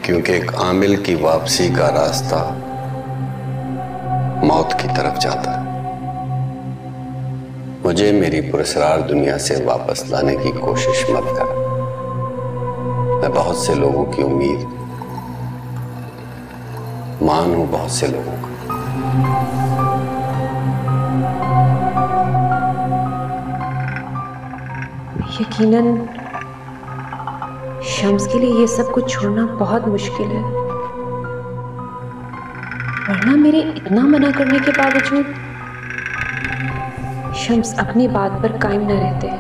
क्योंकि एक आमिल की वापसी का रास्ता मौत की तरफ जाता है। मुझे मेरी पुरस्कार दुनिया से वापस लाने की कोशिश मत कर। मैं बहुत से लोगों की उम्मीद मान हूं, बहुत से लोगों का। यकीनन शम्स के लिए ये सब कुछ छोड़ना बहुत मुश्किल है, वरना मेरे इतना मना करने के बावजूद शम्स अपनी बात पर कायम न रहते।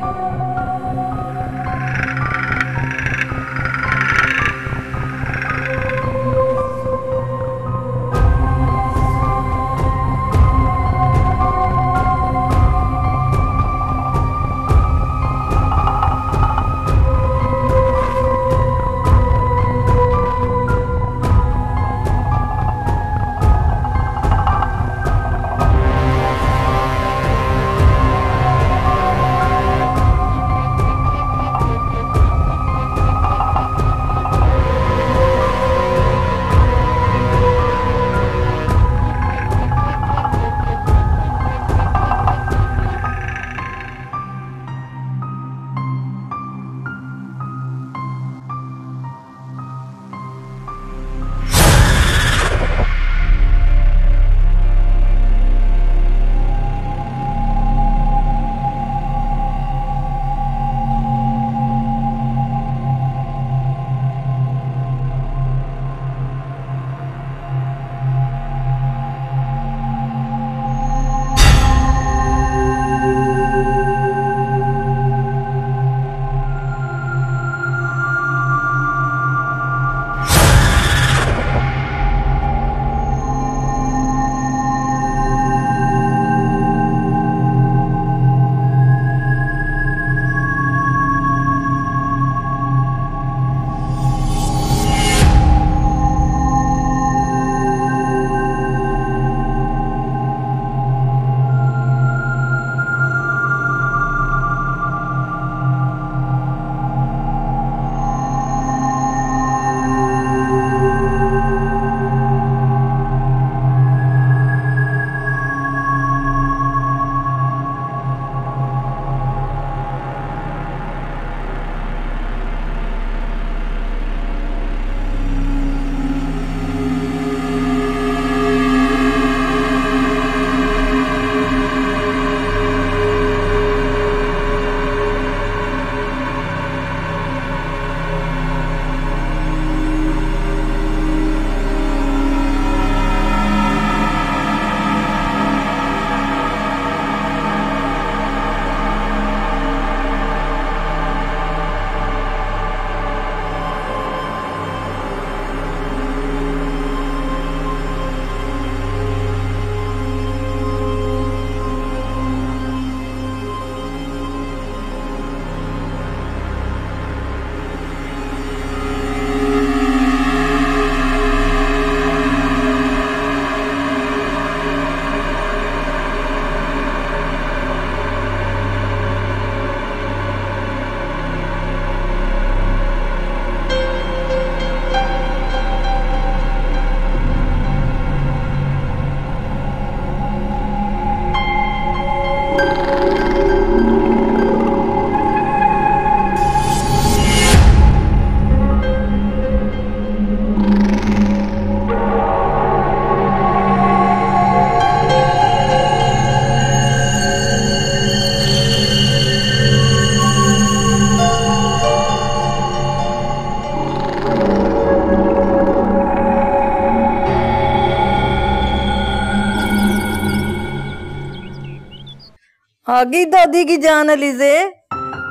आ गई दादी की जान अलीज़े।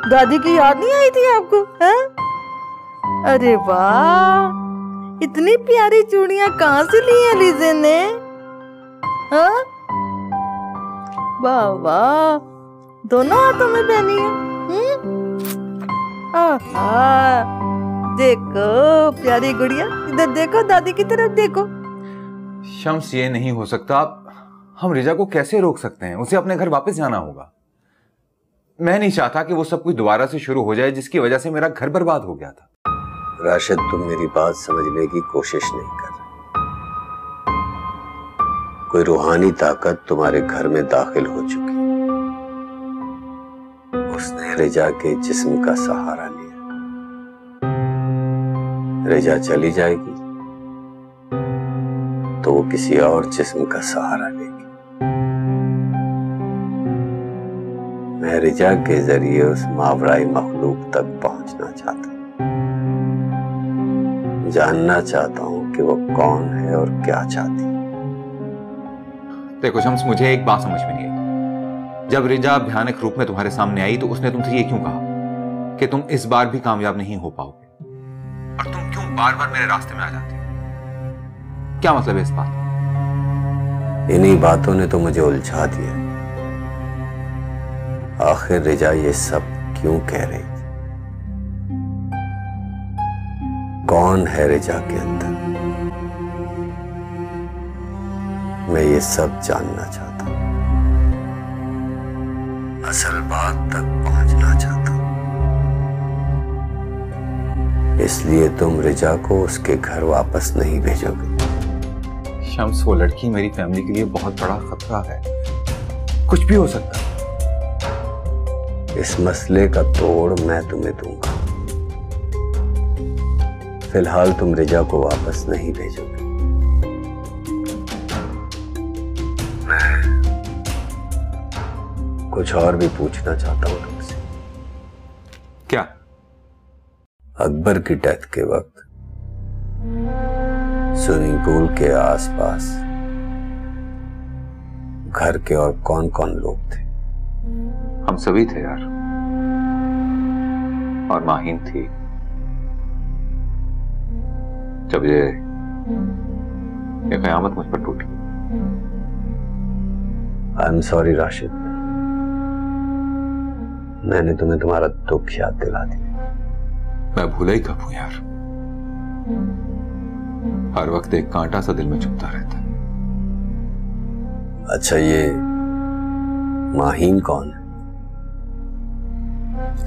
दादी की याद नहीं आई थी आपको? हैं? अरे वाह, इतनी प्यारी चूड़ियां कहाँ से ली अलीज़े ने? हाँ वाह वाह, दोनों हाथों में पहनी है। आहा, देखो प्यारी गुड़िया, इधर देखो, दादी की तरफ देखो। शम्स, ये नहीं हो सकता। हम रिजा को कैसे रोक सकते हैं? उसे अपने घर वापस जाना होगा। मैं नहीं चाहता कि वो सब कुछ दोबारा से शुरू हो जाए जिसकी वजह से मेरा घर बर्बाद हो गया था। राशिद, तुम मेरी बात समझने की कोशिश नहीं कर रहे। कोई रूहानी ताकत तुम्हारे घर में दाखिल हो चुकी। उसने रिजा के जिस्म का सहारा लिया। रिजा चली जाएगी तो वो किसी और जिस्म का सहारा लेगी। मैं रिजा के जरिए उस मावराई मखलूक तक पहुंचना चाहता हूं। जानना चाहता हूं कि वो कौन है और क्या चाहती है। देखो शम्स, मुझे एक बात समझ में नहीं आई। जब रिजा भयानक रूप में तुम्हारे सामने आई तो उसने तुमसे ये क्यों कहा कि तुम इस बार भी कामयाब नहीं हो पाओगे? और तुम क्यों बार बार मेरे रास्ते में आ जाती हो? क्या मतलब है इस बात? इन्हीं बातों ने तो मुझे उलझा दिया। आखिर रिजा ये सब क्यों कह रही थी? कौन है रिजा के अंदर? मैं ये सब जानना चाहता हूं। असल बात तक पहुंचना चाहता हूं। इसलिए तुम रिजा को उसके घर वापस नहीं भेजोगे। शम्स, वो लड़की मेरी फैमिली के लिए बहुत बड़ा खतरा है। कुछ भी हो सकता है। इस मसले का तोड़ मैं तुम्हें दूंगा। फिलहाल तुम रिजा को वापस नहीं भेजोगे। मैं कुछ और भी पूछना चाहता हूं तुमसे। क्या? अकबर की डेथ के वक्त स्विमिंग पूल के आसपास घर के और कौन कौन लोग थे? हम सभी थे यार। और माहीन थी। जब ये कयामत मुझ पर टूटी। आई एम सॉरी राशिद, मैंने तुम्हें तुम्हारा दुख याद दिला दिया। मैं भूला ही कब हूं यार। हर वक्त एक कांटा सा दिल में चुभता रहता है। अच्छा, ये माहीन कौन है?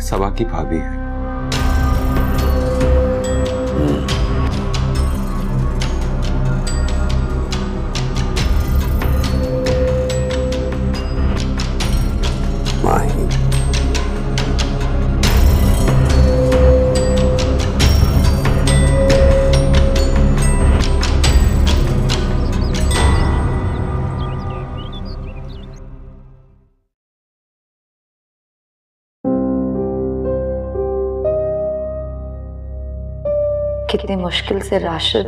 सबा की भाभी है। माहीन। कितनी मुश्किल से राशिद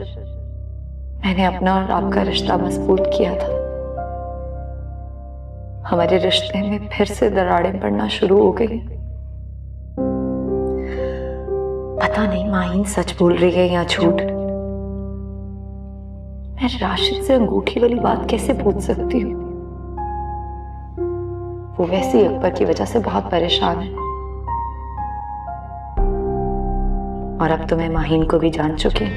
मैंने अपना और आपका रिश्ता मजबूत किया था। हमारे रिश्ते में फिर से दरारें पड़ना शुरू हो गई। पता नहीं माहीन सच बोल रही है या झूठ। मैं राशिद से अंगूठी वाली बात कैसे पूछ सकती हूँ? वो वैसे ही अकबर की वजह से बहुत परेशान है। और अब तो मैं माहीन को भी जान चुकी हूँ।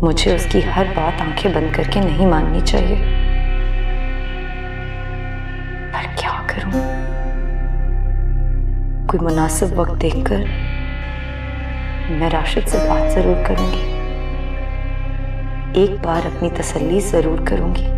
मुझे उसकी हर बात आंखें बंद करके नहीं माननी चाहिए। पर क्या करूं? कोई मुनासिब वक्त देखकर मैं राशिद से बात जरूर करूंगी। एक बार अपनी तसल्ली जरूर करूंगी।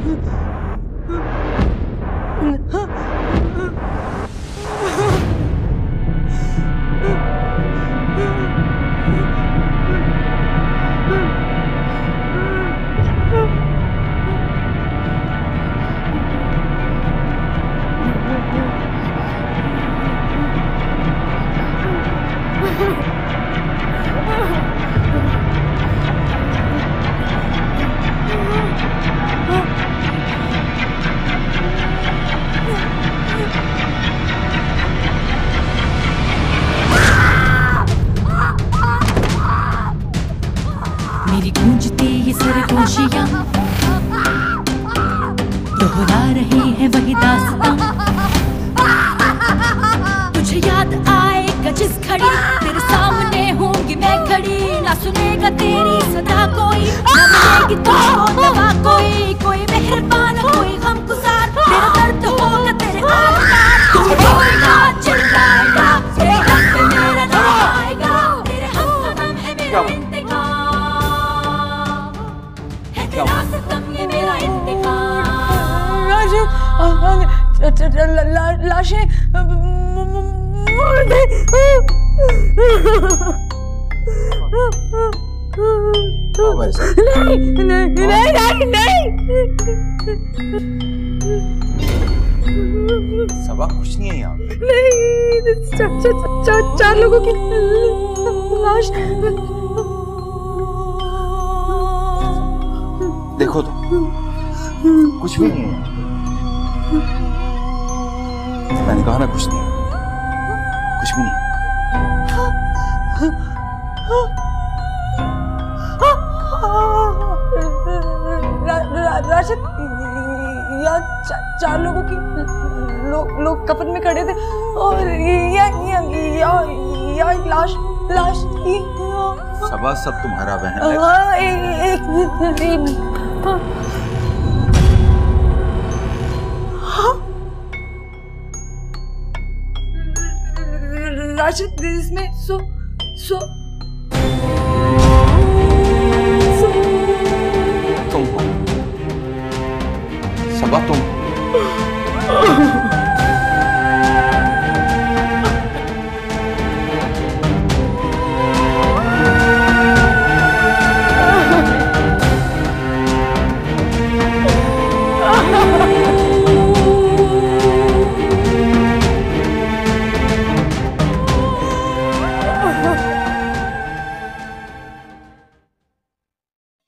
मेरी गूंजती ये सरगोशियां दोहरा रही है वही दास्तां। तुझे याद आएगा जिस घड़ी तेरे सामने होंगी मैं खड़ी, ना सुनेगा तेरी सदा कोई, ना मिलेगी तुझको दवा कोई मेहरबान कोई गमगुजार, तेरा दर्द होगा तेरे आसपास। तू रोएगा चिल्लाएगा, तेरे हक पे मेरा नाम आएगा, तेरे हक का नाम है मेरा इंतकाम, है तेरा सितम ये मेरा इंतकाम। लाशें नहीं। सबा कुछ नहीं है यहाँ। नहीं, चार लोगों की लाश। देखो तो कुछ भी नहीं है। मैंने कहा ना कुछ नहीं, कुछ भी नहीं। राशिद, यहाँ चार लोगों की लोग कफन में खड़े थे और यहाँ लाश सबा सब तुम्हारा बहन है। हाँ, एक राशिद, इसमें तुम हो सबा, तुम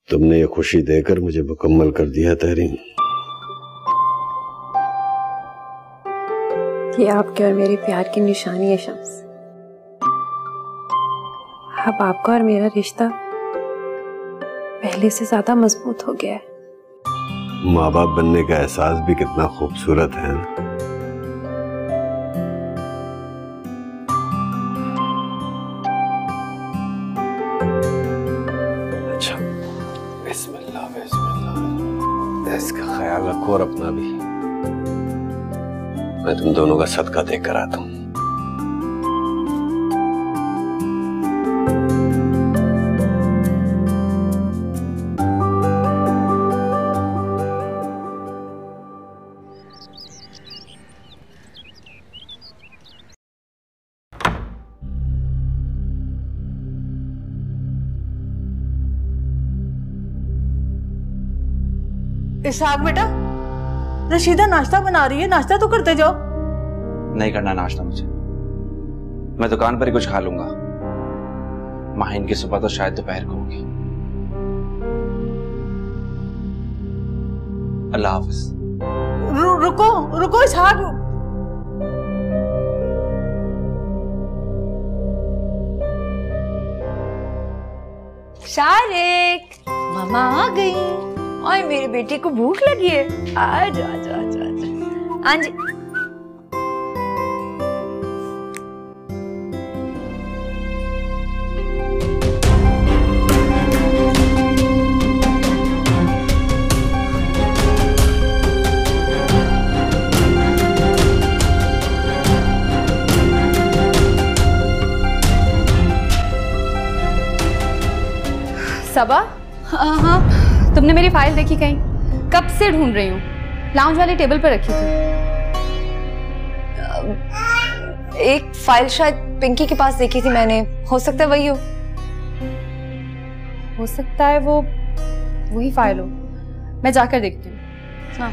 तुमने ये खुशी देकर मुझे मुकम्मल कर दिया तहरीन। ये आपके और मेरे प्यार की निशानी है शम्स। अब आपका और मेरा रिश्ता पहले से ज्यादा मजबूत हो गया है। माँ बाप बनने का एहसास भी कितना खूबसूरत है। अच्छा, बिस्मिल्लाह बिस्मिल्लाह। इसका ख्याल रखो और अपना भी। मैं तुम दोनों का सदका देकर आता हूँ। इसहाक बेटा, रशीदा नाश्ता बना रही है, नाश्ता तो करते जाओ। नहीं करना नाश्ता मुझे, मैं दुकान पर ही कुछ खा लूंगा। माहिन की सुबह तो शायद दोपहर को होगी। अल्लाह हाफिज। रुको इसहाक। शारिक, मामा आ गई। और मेरे बेटे को भूख लगी है। आजा आजा आजा आजा। हाँ जी। सबा, हाँ, तुमने मेरी फाइल देखी कहीं? कब से ढूंढ रही हूँ, लाउंज वाली टेबल पर रखी थी। एक फाइल शायद पिंकी के पास देखी थी मैंने, हो सकता है वही हो सकता है वो वही फाइल हो। मैं जाकर देखती हूँ। हाँ।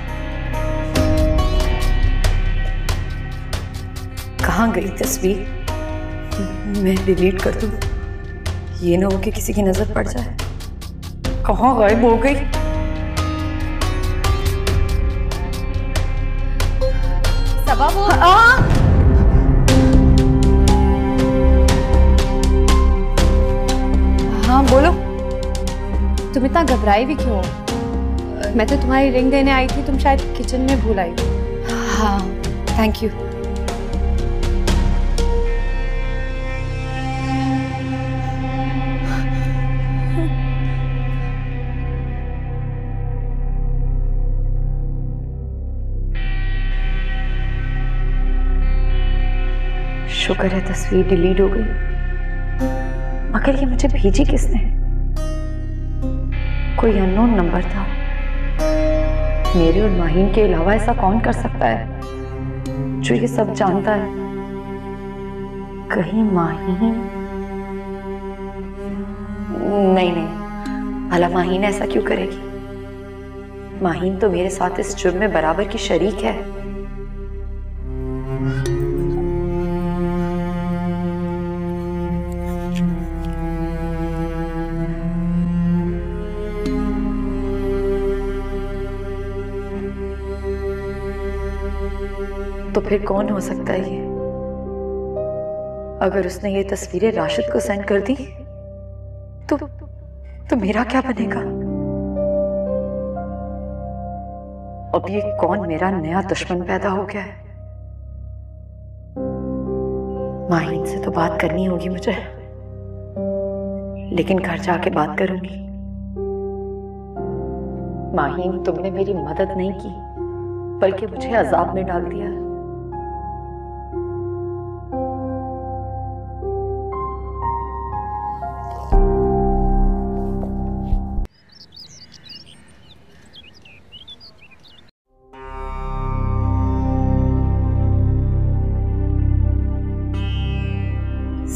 कहाँ गई तस्वीर? मैं डिलीट कर दूं, ये ना हो कि किसी की नजर पड़ जाए। कहाँ गायब हो गई? सबा वो हाँ बोलो। तुम इतना घबराई भी क्यों? मैं तो तुम्हारी रिंग देने आई थी, तुम शायद किचन में भूल आई। हाँ थैंक यू। शुक्र है तस्वीर डिलीट हो गई, मगर ये मुझे भेजी किसने? कोई अननोन नंबर था। मेरे और माहीन के अलावा ऐसा कौन कर सकता है जो ये सब जानता है? कहीं माहीन? नहीं नहीं, भला माहीन ऐसा क्यों करेगी? माहीन तो मेरे साथ इस जुर्म में बराबर की शरीक है। तो फिर कौन हो सकता है ये? अगर उसने ये तस्वीरें राशिद को सेंड कर दी तो मेरा क्या बनेगा? अब ये कौन मेरा नया दुश्मन पैदा हो गया है? माहीन से तो बात करनी होगी मुझे, लेकिन घर जाके बात करूंगी। माहीन, तुमने मेरी मदद नहीं की बल्कि मुझे अजाब में डाल दिया।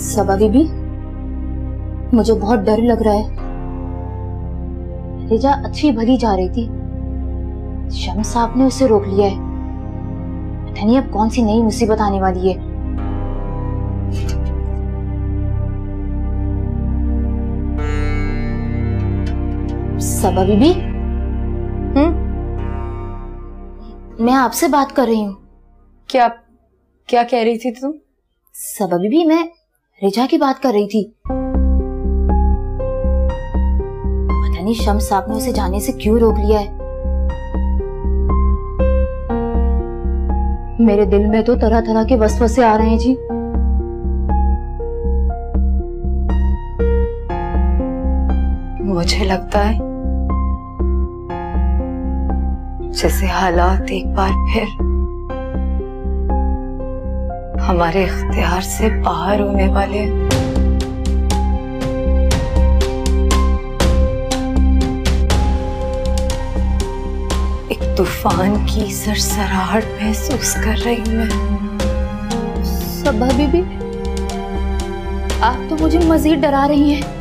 सबा बीबी, मुझे बहुत डर लग रहा है। रिजा अच्छी भली जा रही थी, शम्स साहब ने उसे रोक लिया है। पता नहीं अब कौन सी नई मुसीबत आने वाली है। सबा बीबी, मैं आपसे बात कर रही हूँ। क्या क्या कह रही थी तुम? सबा बीबी, मैं रिजा की बात कर रही थी। पता नहीं शम्स साहब ने उसे जाने से क्यों रोक लिया है। मेरे दिल में तो तरह तरह के वसवसे आ रहे हैं जी। मुझे लगता है जैसे हालात एक बार फिर हमारे इख्तियार से बाहर होने वाले हैं। एक तूफान की सरसराहट महसूस कर रही हूं मैं। सबा बीबी, आप तो मुझे मजीद डरा रही हैं।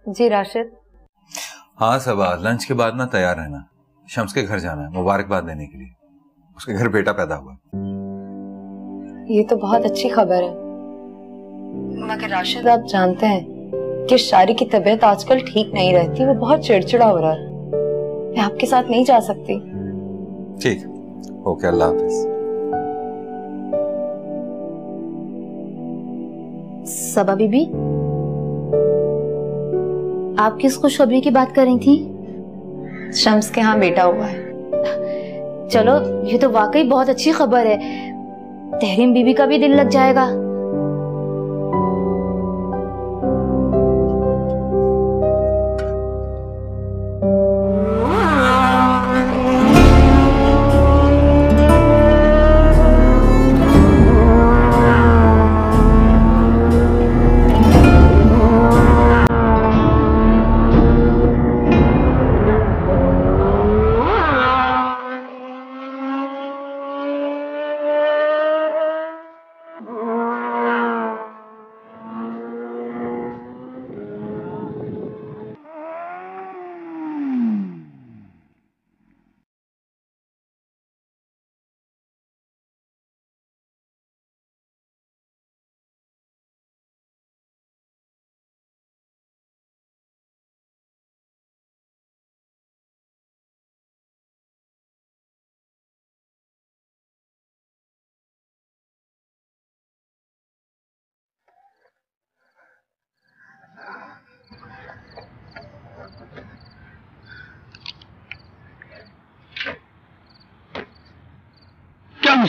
जी राशिद। हाँ सबा, लंच के बाद ना तैयार रहना, शम्स के घर जाना है मुबारकबाद देने के लिए। उसके घर बेटा पैदा हुआ। ये तो बहुत अच्छी खबर है, मगर राशिद आप जानते हैं कि शारी की तबीयत आजकल ठीक नहीं रहती, वो बहुत चिड़चिड़ा हो रहा है। मैं आपके साथ नहीं जा सकती। ठीक, ओके, अल्लाह हाफिज। सबा बीबी, आप किस खुशखबरी की बात कर रही थी? शम्स के यहाँ बेटा हुआ है। चलो, ये तो वाकई बहुत अच्छी खबर है। तहरीम बीबी का भी दिल लग जाएगा।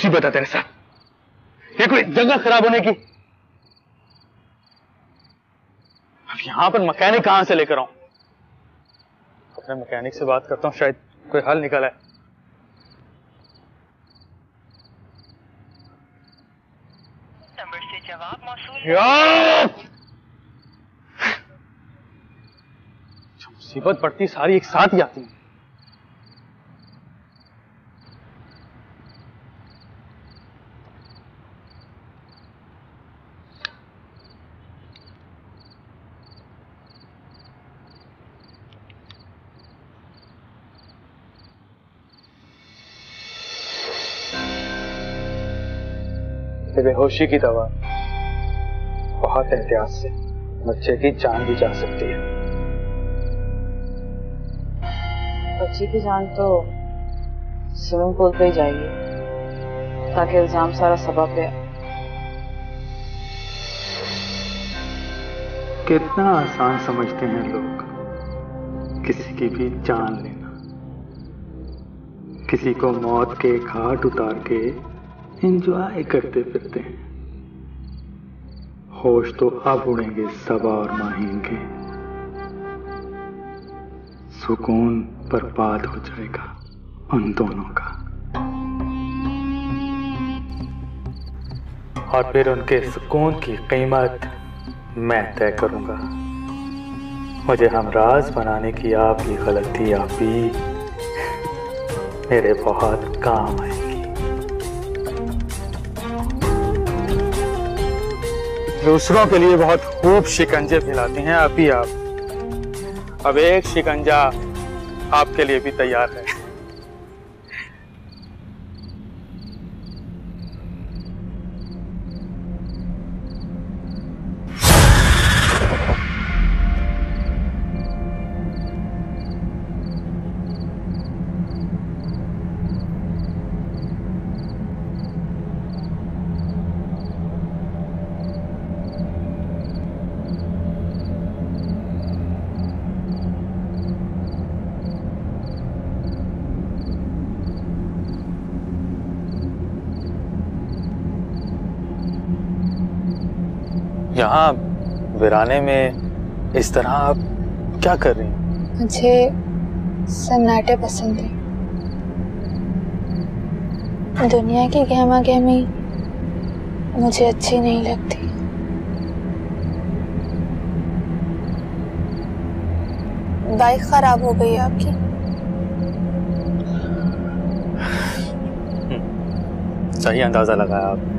मुसीबत है तेरे साथ? ये कोई जगह खराब होने की? अब यहां पर मैकेनिक कहां से लेकर आऊं? अपने मैकेनिक से बात करता हूं, शायद कोई हल निकल आए। नंबर से जवाब मौसूल। मुसीबत पड़ती सारी एक साथ ही आती है। बेहोशी की दवा बहुत एहतियात से बच्चे की जान भी जा सकती है। बच्ची की जान तो स्विमिंग पूल पे ही जाएगी ताकि इल्जाम सारा सबब पे। कितना आसान समझते हैं लोग किसी की भी जान लेना, किसी को मौत के घाट उतार के एंजॉय करते फिरते हैं। होश तो अब उड़ेंगे सबा और माहीन के, सुकून बर्बाद हो जाएगा उन दोनों का। और फिर उनके सुकून की कीमत मैं तय करूंगा। मुझे हमराज बनाने की आपकी गलती आप भी मेरे बहुत काम आएगी। दूसरों के लिए बहुत खूब शिकंजे फैलाती हैं आप ही आप। अब एक शिकंजा आपके लिए भी तैयार है। यहाँ वीराने में इस तरह आप क्या कर रही हैं? मुझे सन्नाटे पसंद है। दुनिया की गहमा गहमी मुझे अच्छी नहीं लगती। बाइक खराब हो गई आपकी? सही अंदाजा लगाया आपने।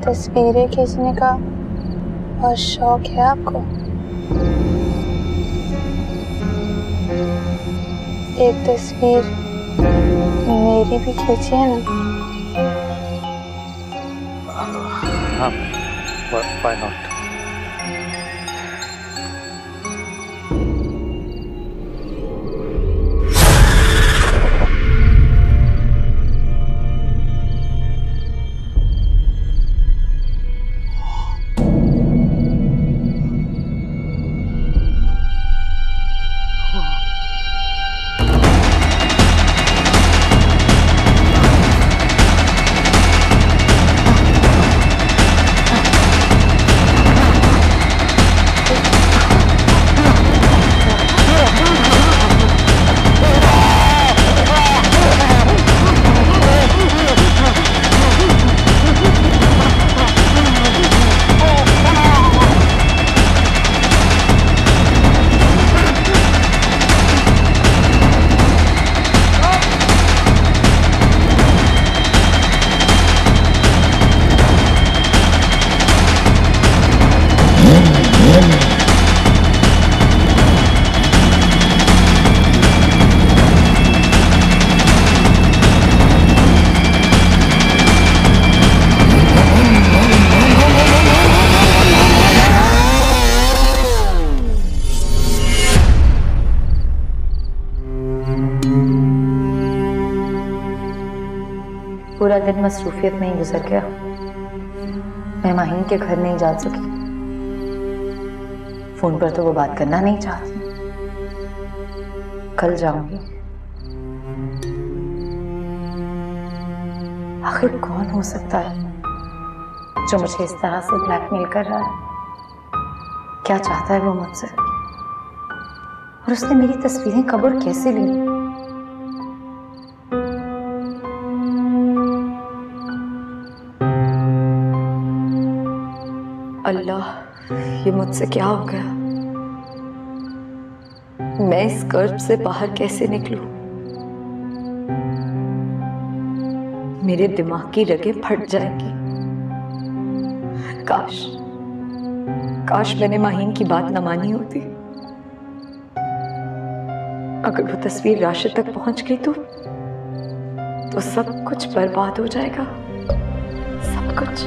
तस्वीरें खींचने का बहुत शौक है आपको? एक तस्वीर मेरी भी खींचिए ना। हाँ, why not? पूरा दिन मसरूफियत में ही गुजर गया। मैं माहीन के घर नहीं जा सकी। फोन पर तो वो बात करना नहीं चाहती। कल जाऊंगी। आखिर कौन हो सकता है जो मुझे इस तरह से ब्लैकमेल कर रहा है? क्या चाहता है वो मुझसे? और उसने मेरी तस्वीरें कब और कैसे ली? अल्लाह, ये मुझसे क्या हो गया? मैं इस कर्ज से बाहर कैसे निकलूं? मेरे दिमाग की रगें फट जाएंगी। काश मैंने माहीन की बात न मानी होती। अगर वो तस्वीर राशिद तक पहुंच गई तो सब कुछ बर्बाद हो जाएगा, सब कुछ।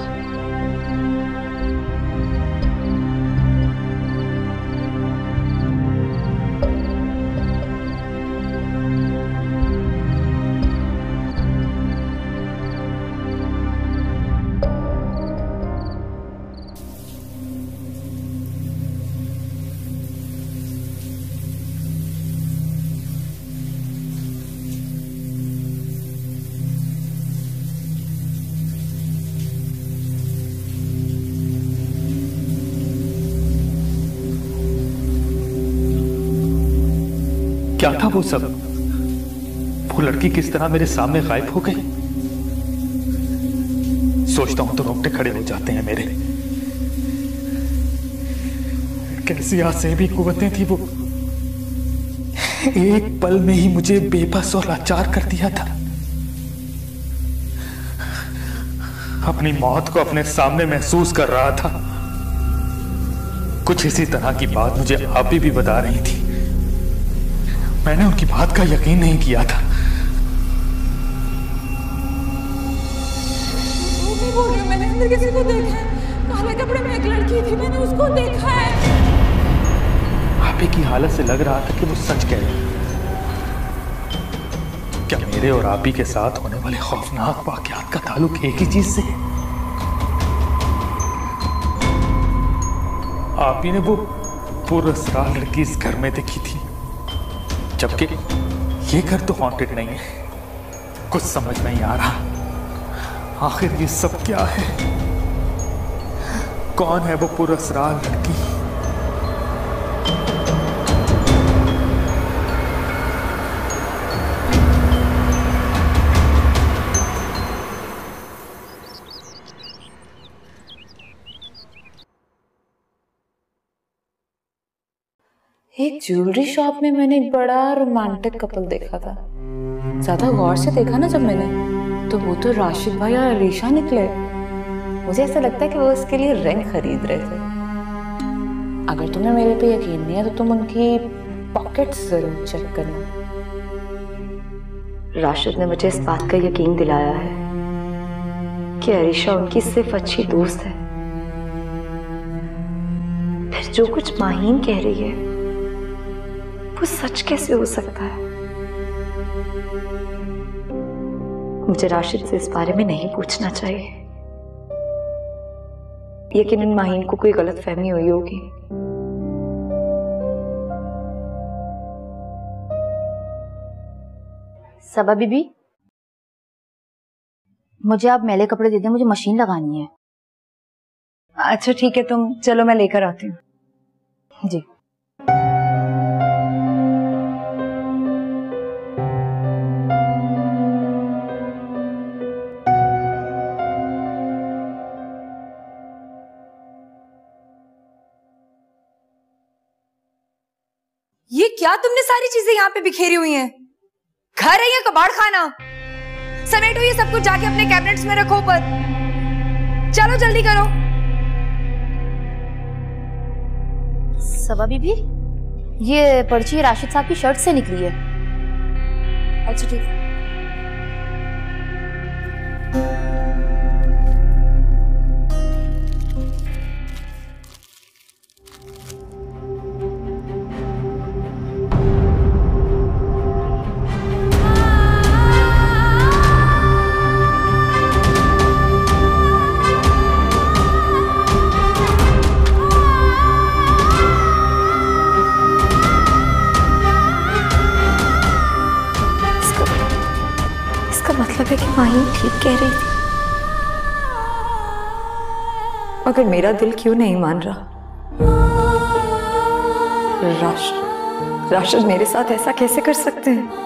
क्या था वो सब? वो लड़की किस तरह मेरे सामने गायब हो गई? सोचता हूं तो रोंगटे खड़े हो जाते हैं मेरे। कैसी आसेबी कुव्वतें थी वो, एक पल में ही मुझे बेबस और लाचार कर दिया था। अपनी मौत को अपने सामने महसूस कर रहा था। कुछ इसी तरह की बात मुझे आप भी बता रही थी। मैंने उनकी बात का यकीन नहीं किया था। मैंने अंदर किसी को देखा है, काले कपड़े में एक लड़की थी, मैंने उसको देखा है। आपी की हालत से लग रहा था कि वो सच कह रही। क्या मेरे और आपी के साथ होने वाले खौफनाक वाकयात का ताल्लुक एक ही चीज से है? आपी ने वो पुरस्कार लड़की इस घर में देखी थी, जबकि ये घर तो हॉन्टेड नहीं है। कुछ समझ नहीं आ रहा, आखिर ये सब क्या है? कौन है वो पुरस्कार लड़की? एक ज्वेलरी शॉप में मैंने एक बड़ा रोमांटिक कपल देखा था। ज्यादा गौर से देखा ना जब मैंने, तो वो तो राशिद भाई और अरीशा निकले। मुझे ऐसा लगता है कि वो उसके लिए रिंग खरीद रहे थे। अगर तुम्हें मेरे पे यकीन नहीं है तो तुम उनकी पॉकेट्स जरूर चेक करना। राशिद ने मुझे इस बात का यकीन दिलाया है कि अरीशा उनकी सिर्फ अच्छी दोस्त है। फिर जो कुछ माहीन कह रही है वो सच कैसे हो सकता है? मुझे राशिद से इस बारे में नहीं पूछना चाहिए। यकीनन माहीन को कोई गलतफहमी हुई होगी। सबा बीबी, मुझे आप मैले कपड़े दे दें, मुझे मशीन लगानी है। अच्छा ठीक है, तुम चलो मैं लेकर आती हूँ। जी। ये क्या तुमने सारी चीजें यहाँ पे बिखेरी हुई हैं? घर है या कबाड़ खाना? समेटो ये सब कुछ, जाके अपने कैबिनेट्स में रखो ऊपर। चलो जल्दी करो। सबा बीबी, ये पर्ची राशिद साहब की शर्ट से निकली है। अच्छा ठीक है। माही ठीक कह रही थी, मगर मेरा दिल क्यों नहीं मान रहा। राशिद मेरे साथ ऐसा कैसे कर सकते हैं?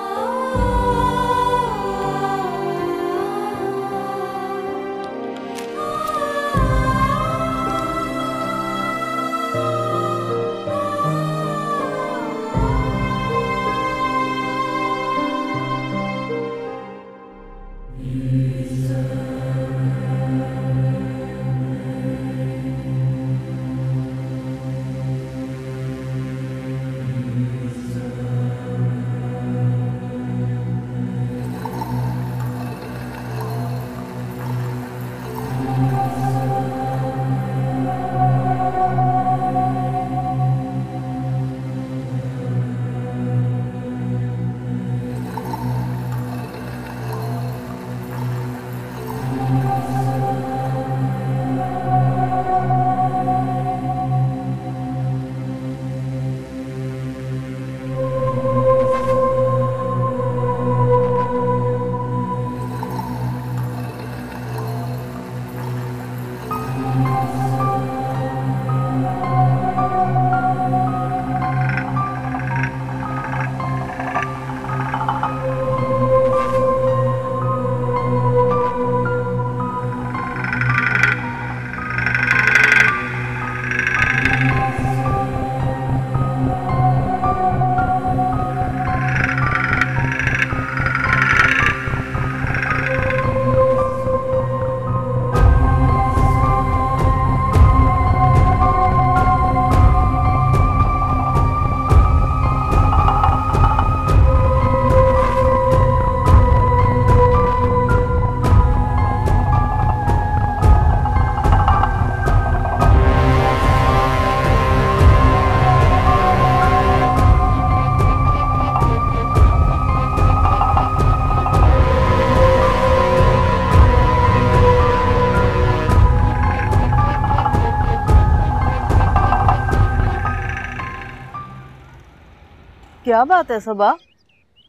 क्या बात है सबा,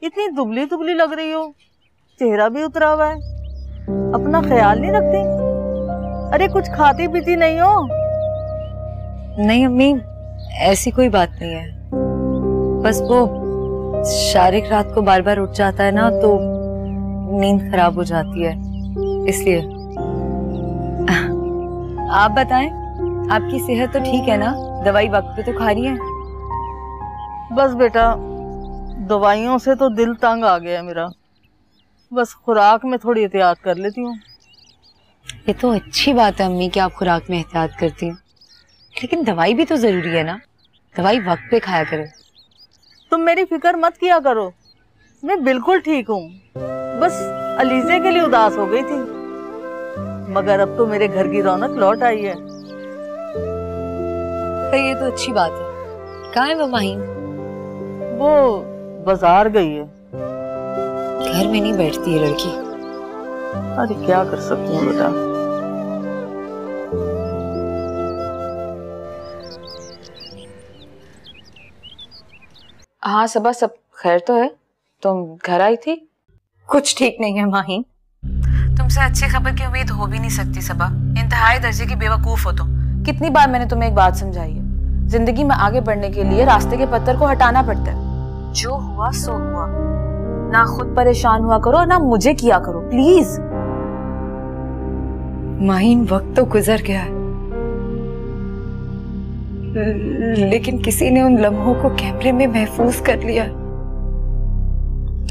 इतनी दुबली दुबली लग रही हो, चेहरा भी उतरा हुआ है, अपना ख्याल नहीं रखती? अरे कुछ खाती पीती नहीं हो? नहीं अम्मी, ऐसी कोई बात नहीं है, बस वो शारिक रात को बार बार उठ जाता है ना, तो नींद खराब हो जाती है, इसलिए। आप बताएं, आपकी सेहत तो ठीक है ना? दवाई वक्त पे तो खा रही है? बस बेटा, दवाइयों से तो दिल तंग आ गया है मेरा, बस खुराक में थोड़ी एहतियात कर लेती हूँ। ये तो अच्छी बात है अम्मी कि आप खुराक में एहतियात करती हैं, लेकिन दवाई भी तो जरूरी है ना, दवाई वक्त पे खाया करो। तुम मेरी फिक्र मत किया करो, मैं बिल्कुल ठीक हूँ, बस अलीजे के लिए उदास हो गई थी, मगर अब तो मेरे घर की रौनक लौट आई है। तो ये तो अच्छी बात है। कहाँ है वो माही? वो बाजार गई है। घर में नहीं बैठती है लड़की। अरे क्या कर सकती हूँ बेटा। हाँ सबा, सब खैर तो है? तुम घर आई थी? कुछ ठीक नहीं है माही। तुमसे अच्छी खबर की उम्मीद हो भी नहीं सकती सबा, इंतहाई दर्जे की बेवकूफ हो तुम। कितनी बार मैंने तुम्हें एक बात समझाई है, जिंदगी में आगे बढ़ने के लिए रास्ते के पत्थर को हटाना पड़ता है। जो हुआ सो हुआ, ना खुद परेशान हुआ करो ना मुझे किया करो प्लीज। माहीन, वक्त तो गुजर गया है, लेकिन किसी ने उन लम्हों को कैमरे में महफूज कर लिया।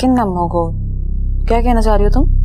किन लम्हों को? क्या कहना चाह रही हो तुम?